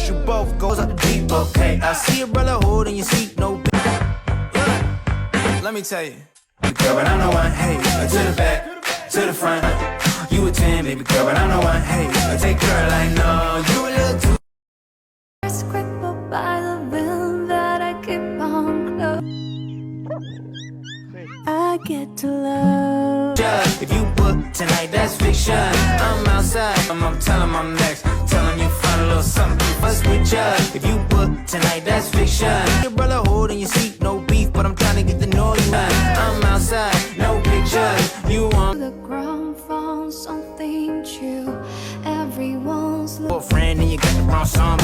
first, you both goes up the deep. Okay, I see a brother holding your seat, no. Let me tell you, girl, but I'm the one. Hey, to the back, to the front. You a 10, baby girl, but I'm the one. Hey, take girl, I know you a little too. Crippled by the villain that I keep on close. I get to love. If you book tonight, that's fiction. I'm outside, I'm telling I'm next. Telling you find a little something fuss with ya. If you book tonight, that's fiction. Your brother holding your seat, no beef, but I'm trying to get to know you. I'm outside, no pictures. You want The ground found something true. Everyone's a friend and you got the wrong song.